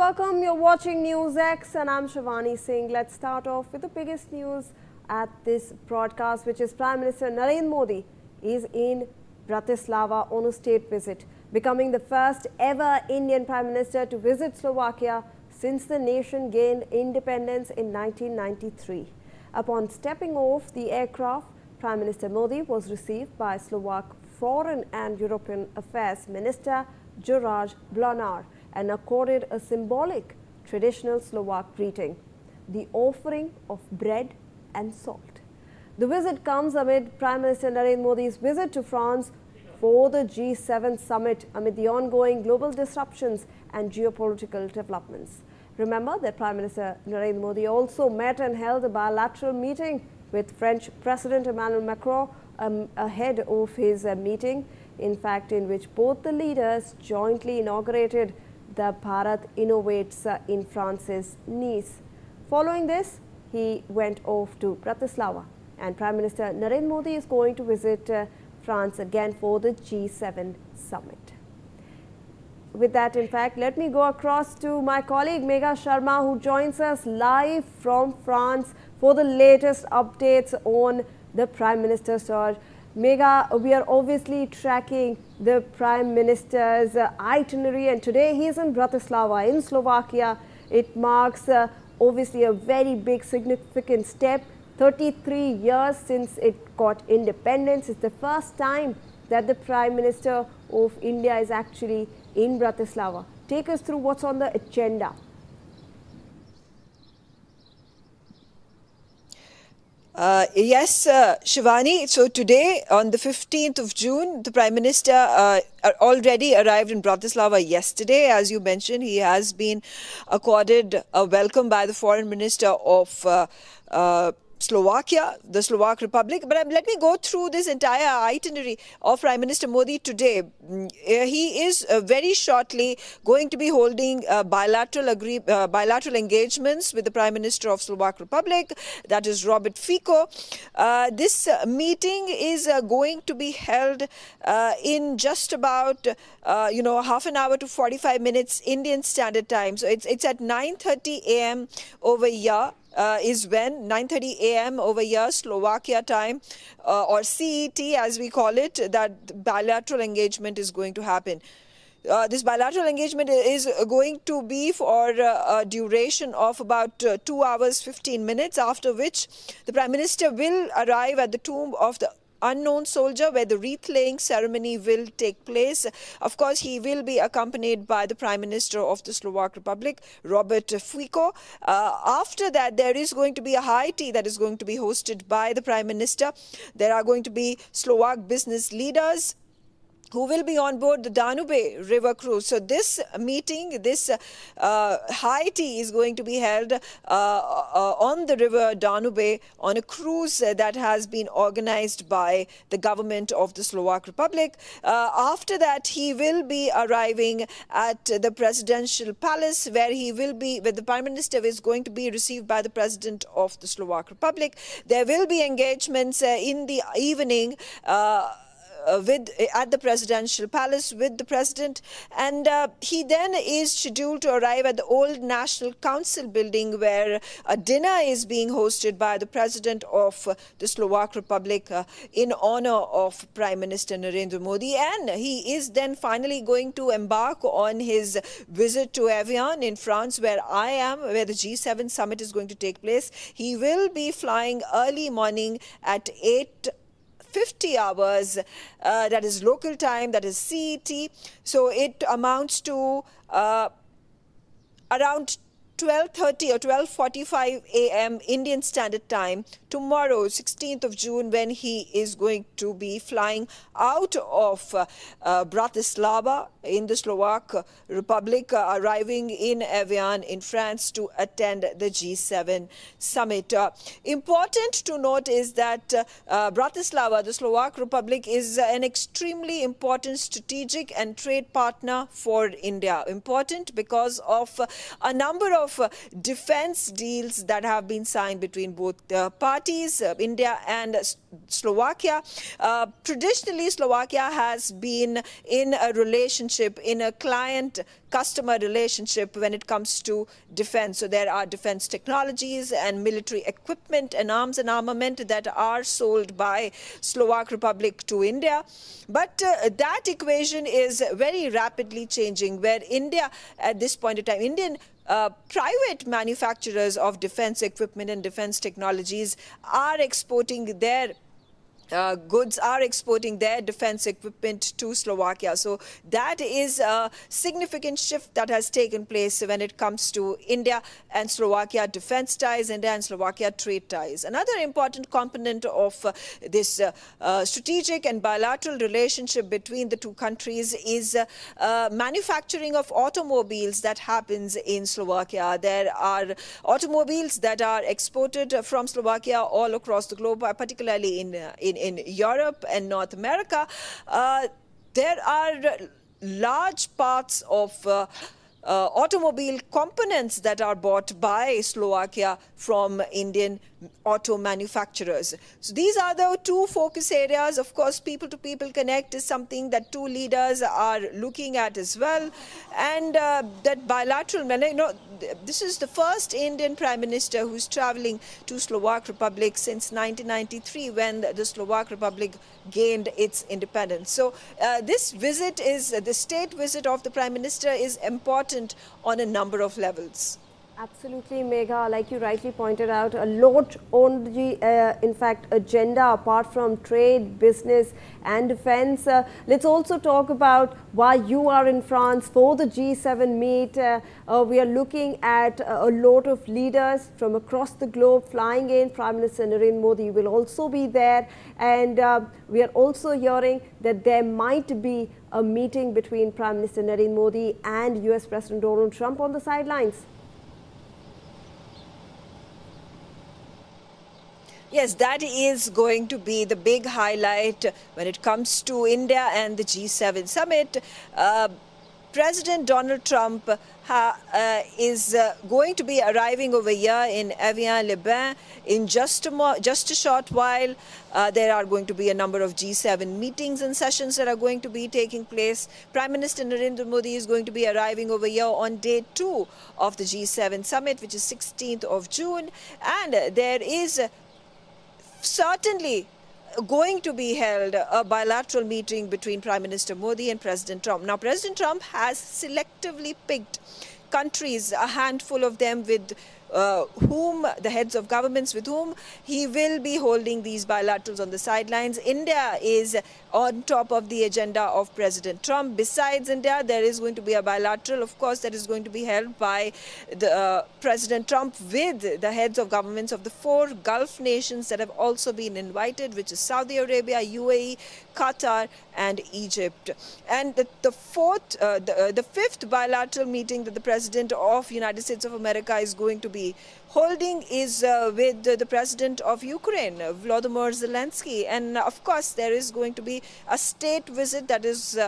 welcome. You're watching NewsX and I'm Shivani Singh. Let's start off with the biggest news at this broadcast, which is Prime Minister Narendra Modi is in Bratislava on a state visit, becoming the first ever Indian Prime Minister to visit Slovakia since the nation gained independence in 1993. Upon stepping off the aircraft, Prime Minister Modi was received by Slovak Foreign and European Affairs Minister George Blanar and accorded a symbolic traditional Slovak greeting, the offering of bread and salt. The visit comes amid Prime Minister Narendra Modi's visit to France for the G7 summit amid the ongoing global disruptions and geopolitical developments. Remember that Prime Minister Narendra Modi also met and held a bilateral meeting with French President Emmanuel Macron ahead of his meeting, in fact, in which both the leaders jointly inaugurated the Bharat Innovates in France's Nice. Following this, he went off to Bratislava, and Prime Minister Narendra Modi is going to visit France again for the G7 summit. With that, in fact, let me go across to my colleague Megha Sharma, who joins us live from France for the latest updates on the Prime Minister's tour. Megha, we are obviously tracking the Prime Minister's itinerary, and today he is in Bratislava in Slovakia. It marks obviously a very big significant step. 33 years since it got independence. It's the first time that the Prime Minister of India is actually in Bratislava. Take us through what's on the agenda. Yes, Shivani. So today, on the 15th of June, the Prime Minister already arrived in Bratislava yesterday. As you mentioned, he has been accorded a welcome by the Foreign Minister of Slovakia, the Slovak Republic. But let me go through this entire itinerary of Prime Minister Modi today. He is very shortly going to be holding bilateral engagements with the Prime Minister of Slovak Republic, that is Robert Fico. This meeting is going to be held in just about half an hour to 45 minutes Indian Standard Time. So it's at 9:30 a.m. over here. Is when 9:30 a.m. over here, Slovakia time, or CET as we call it, that bilateral engagement is going to happen. This bilateral engagement is going to be for a duration of about 2 hours 15 minutes, after which the Prime Minister will arrive at the tomb of the unknown soldier, where the wreath-laying ceremony will take place. Of course, he will be accompanied by the Prime Minister of the Slovak Republic, Robert Fico. After that, there is going to be a high tea that is going to be hosted by the Prime Minister. There are going to be Slovak business leaders who will be on board the Danube River cruise. So this meeting, this high tea is going to be held on the river Danube on a cruise that has been organized by the government of the Slovak Republic. After that, he will be arriving at the presidential palace, where the Prime Minister is going to be received by the President of the Slovak Republic. There will be engagements in the evening at the presidential palace with the president, and he then is scheduled to arrive at the old National Council building, where a dinner is being hosted by the president of the Slovak Republic in honor of Prime Minister Narendra Modi, and he is then finally going to embark on his visit to Evian in France, where the G7 summit is going to take place. He will be flying early morning at 8:50 hours, that is local time, that is CET. So it amounts to around 12:30 or 12:45 a.m. Indian Standard Time tomorrow, 16th of June, when he is going to be flying out of Bratislava in the Slovak Republic, arriving in Evian in France to attend the G7 summit. Important to note is that Bratislava, the Slovak Republic, is an extremely important strategic and trade partner for India. Important because of a number of of defense deals that have been signed between both parties, India and Slovakia. Traditionally, Slovakia has been in a relationship, in a client-customer relationship when it comes to defense. So there are defense technologies and military equipment and arms and armament that are sold by Slovak Republic to India. But that equation is very rapidly changing, where India, at this point in time, Indian private manufacturers of defense equipment and defense technologies are exporting their goods, are exporting their defense equipment to Slovakia. So that is a significant shift that has taken place when it comes to India and Slovakia defense ties, India and Slovakia trade ties. Another important component of this strategic and bilateral relationship between the two countries is manufacturing of automobiles that happens in Slovakia. There are automobiles that are exported from Slovakia all across the globe, particularly in Europe and North America. There are large parts of automobile components that are bought by Slovakia from Indian auto manufacturers. So these are the two focus areas. Of course, people-to-people connect is something that two leaders are looking at as well. And that bilateral, this is the first Indian Prime Minister who's traveling to Slovak Republic since 1993, when the Slovak Republic gained its independence. So this visit is, the state visit of the Prime Minister is important on a number of levels. Absolutely, Megha. Like you rightly pointed out, a lot on the, in fact, agenda apart from trade, business and defense. Let's also talk about why you are in France for the G7 meet. We are looking at a lot of leaders from across the globe flying in. Prime Minister Narendra Modi will also be there. And we are also hearing that there might be a meeting between Prime Minister Narendra Modi and US President Donald Trump on the sidelines. Yes, that is going to be the big highlight when it comes to India and the G7 summit. President Donald Trump is going to be arriving over here in Evian-les-Bains in just a short while. There are going to be a number of G7 meetings and sessions that are going to be taking place. Prime Minister Narendra Modi is going to be arriving over here on day 2 of the G7 summit, which is 16th of June. And there is certainly going to be held a bilateral meeting between Prime Minister Modi and President Trump. Now, President Trump has selectively picked countries, a handful of them, with whom, the heads of governments with whom he will be holding these bilaterals on the sidelines. India is on top of the agenda of President Trump. Besides India, there is going to be a bilateral, of course, that is going to be held by the President Trump with the heads of governments of the 4 Gulf nations that have also been invited, which is Saudi Arabia, UAE, Qatar and Egypt. And the fifth bilateral meeting that the President of United States of America is going to be holding is with the President of Ukraine, Volodymyr Zelensky. And of course, there is going to be a state visit that is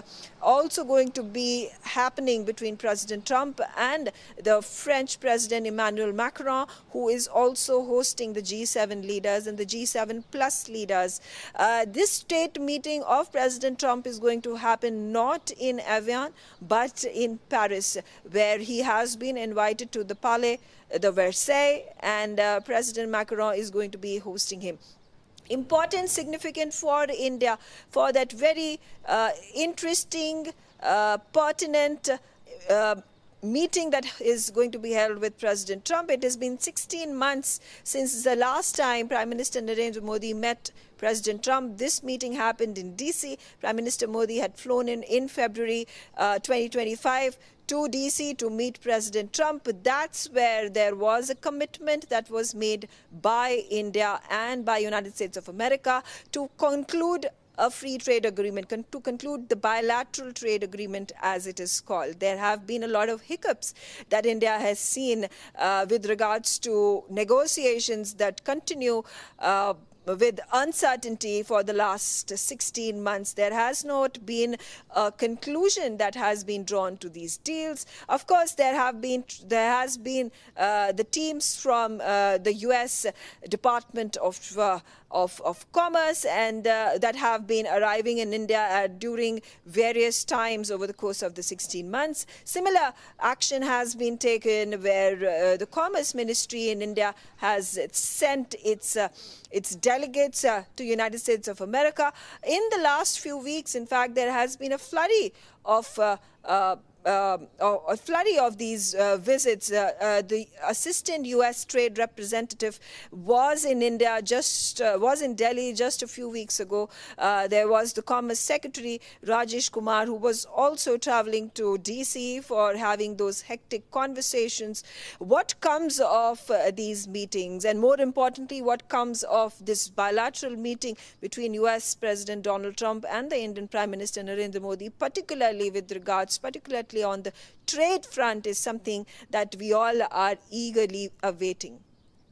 also going to be happening between President Trump and the French President Emmanuel Macron, who is also hosting the G7 leaders and the G7 plus leaders. This state meeting of President Trump is going to happen not in Evian, but in Paris, where he has been invited to the Palais de Versailles, and President Macron is going to be hosting him. Important, significant for India, for that very interesting, pertinent meeting that is going to be held with President Trump. It has been 16 months since the last time Prime Minister Narendra Modi met President Trump. This meeting happened in DC. Prime Minister Modi had flown in February 2025 to DC to meet President Trump. That's where there was a commitment that was made by India and by United States of America to conclude a free trade agreement, to conclude the bilateral trade agreement, as it is called. There have been a lot of hiccups that India has seen with regards to negotiations that continue with uncertainty for the last 16 months. There has not been a conclusion that has been drawn to these deals. Of course, there has been the teams from the U.S. Department of Commerce and that have been arriving in India during various times over the course of the 16 months. Similar action has been taken where the Commerce Ministry in India has sent its delegates to United States of America. In the last few weeks, in fact, there has been a flurry of these visits. The assistant U.S. trade representative was in India, was in Delhi just a few weeks ago. There was the Commerce Secretary, Rajesh Kumar, who was also traveling to D.C. for having those hectic conversations. What comes of these meetings, and more importantly, what comes of this bilateral meeting between U.S. President Donald Trump and the Indian Prime Minister Narendra Modi, particularly on the trade front, is something that we all are eagerly awaiting.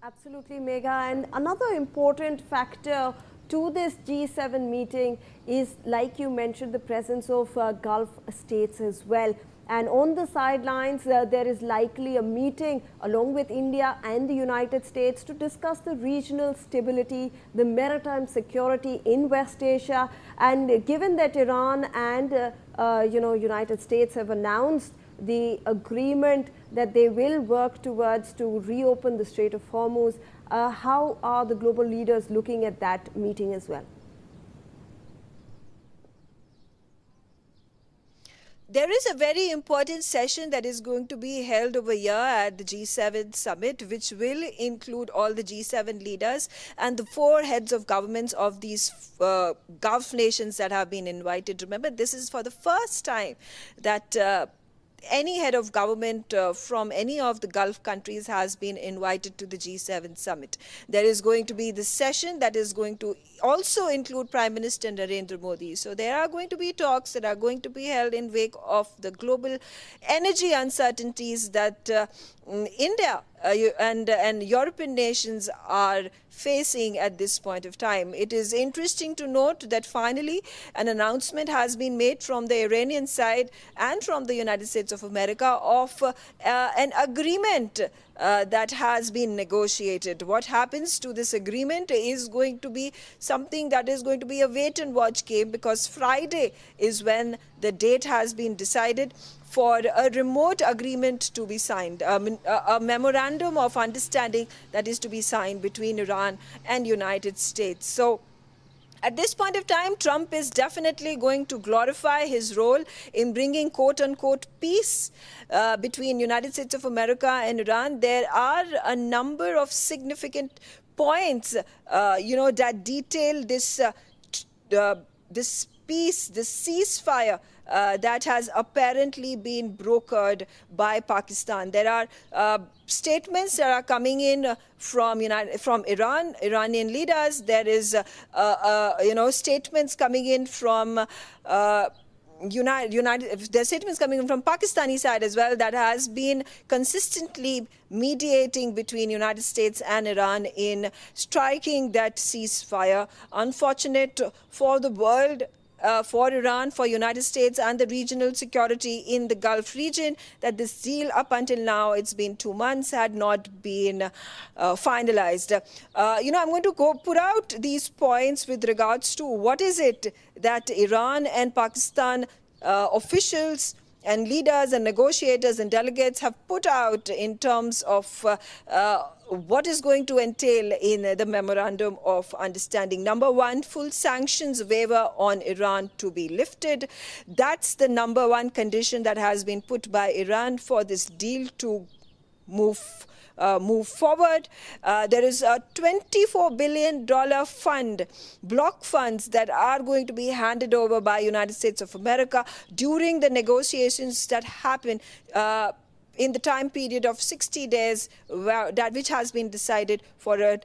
Absolutely, Megha. And another important factor to this G7 meeting is, like you mentioned, the presence of Gulf states as well. And on the sidelines, there is likely a meeting along with India and the United States to discuss the regional stability, the maritime security in West Asia. And given that Iran and United States have announced the agreement that they will work towards to reopen the Strait of Hormuz, how are the global leaders looking at that meeting as well? There is a very important session that is going to be held over here at the G7 summit, which will include all the G7 leaders and the 4 heads of governments of these Gulf nations that have been invited. Remember, this is for the first time that any head of government from any of the Gulf countries has been invited to the G7 summit. There is going to be this session that is going to also include Prime Minister Narendra Modi. So there are going to be talks that are going to be held in wake of the global energy uncertainties that India and European nations are facing at this point of time. It is interesting to note that finally an announcement has been made from the Iranian side and from the United States of America of an agreement that has been negotiated. What happens to this agreement is going to be something that is going to be a wait and watch game, because Friday is when the date has been decided for a remote agreement to be signed, a memorandum of understanding that is to be signed between Iran and United States. So at this point of time, Trump is definitely going to glorify his role in bringing quote-unquote peace between United States of America and Iran. There are a number of significant points, that detail this this peace, this ceasefire that has apparently been brokered by Pakistan. There are statements that are coming in from Iranian leaders. There is statements coming in from there's statements coming in from Pakistani side as well that has been consistently mediating between United States and Iran in striking that ceasefire. Unfortunate for the world, for Iran, for United States and the regional security in the Gulf region, that this deal up until now, it's been 2 months, had not been finalized. I'm going to put out these points with regards to what is it that Iran and Pakistan officials and leaders and negotiators and delegates have put out in terms of what is going to entail in the Memorandum of Understanding. Number one, full sanctions waiver on Iran to be lifted. That's the number one condition that has been put by Iran for this deal to move forward. There is a $24 billion fund, block funds, that are going to be handed over by United States of America during the negotiations that happen in the time period of 60 days, which has been decided for an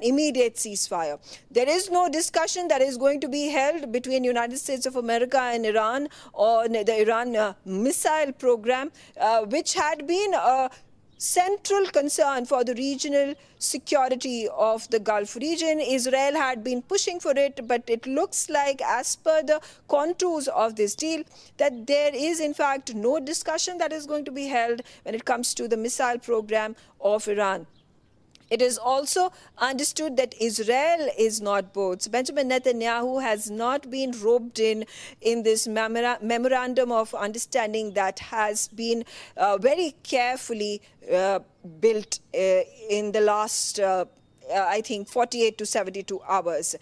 immediate ceasefire. There is no discussion that is going to be held between United States of America and Iran on the Iran missile program, which had been central concern for the regional security of the Gulf region. Israel had been pushing for it, but it looks like, as per the contours of this deal, that there is in fact no discussion that is going to be held when it comes to the missile program of Iran. It is also understood that Israel is not both. Benjamin Netanyahu has not been roped in this memorandum of understanding that has been very carefully built in the last I think 48 to 72 hours.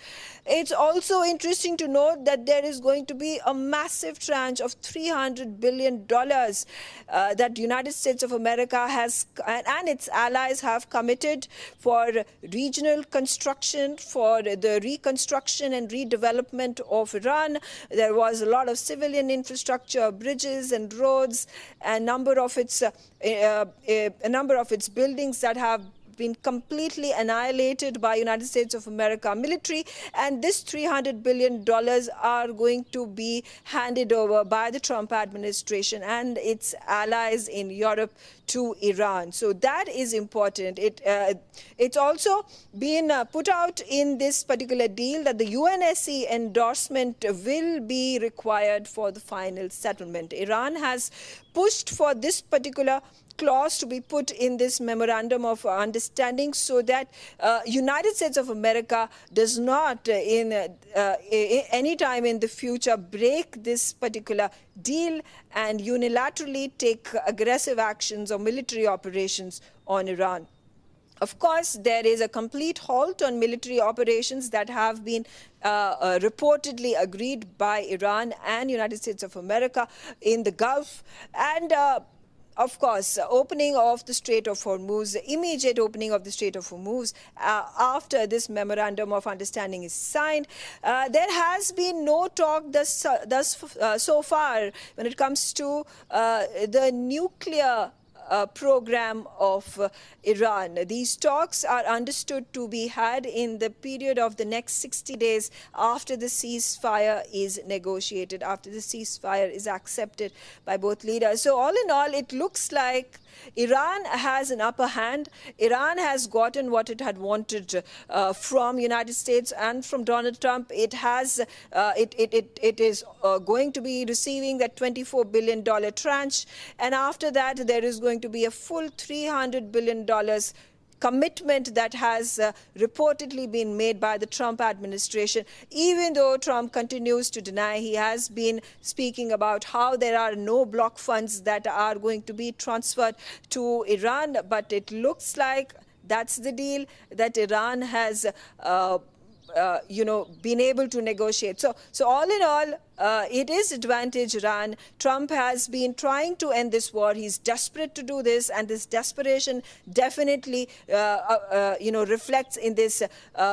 It's also interesting to note that there is going to be a massive tranche of $300 billion that United States of America has and its allies have committed for regional construction, for the reconstruction and redevelopment of Iran. There was a lot of civilian infrastructure, bridges and roads, and a number of its buildings that have been completely annihilated by United States of America military, and this $300 billion are going to be handed over by the Trump administration and its allies in Europe to Iran. So that is important. It's also been put out in this particular deal that the UNSC endorsement will be required for the final settlement. Iran has pushed for this particular clause to be put in this memorandum of understanding so that United States of America does not any time in the future break this particular deal and unilaterally take aggressive actions or military operations on Iran. Of course, there is a complete halt on military operations that have been reportedly agreed by Iran and United States of America in the Gulf, and of course, opening of the Strait of Hormuz, the immediate opening of the Strait of Hormuz after this memorandum of understanding is signed. There has been no talk so far when it comes to the nuclear program of Iran. These talks are understood to be had in the period of the next 60 days after the ceasefire is negotiated, after the ceasefire is accepted by both leaders. So all in all, it looks like Iran has an upper hand. Iran has gotten what it had wanted from United States and from Donald Trump. It has, it is going to be receiving that $24 billion tranche, and after that there is going to be a full $300 billion commitment that has reportedly been made by the Trump administration, even though Trump continues to deny. He has been speaking about how there are no block funds that are going to be transferred to Iran, but it looks like that's the deal that Iran has been able to negotiate. So all in all, it is advantage Iran. Trump has been trying to end this war. He's desperate to do this, and this desperation definitely, reflects in this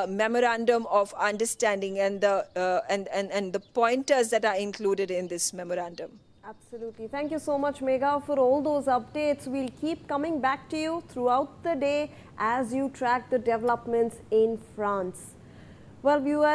memorandum of understanding and the pointers that are included in this memorandum. Absolutely. Thank you so much, Megha, for all those updates. We'll keep coming back to you throughout the day as you track the developments in France. Well, viewers,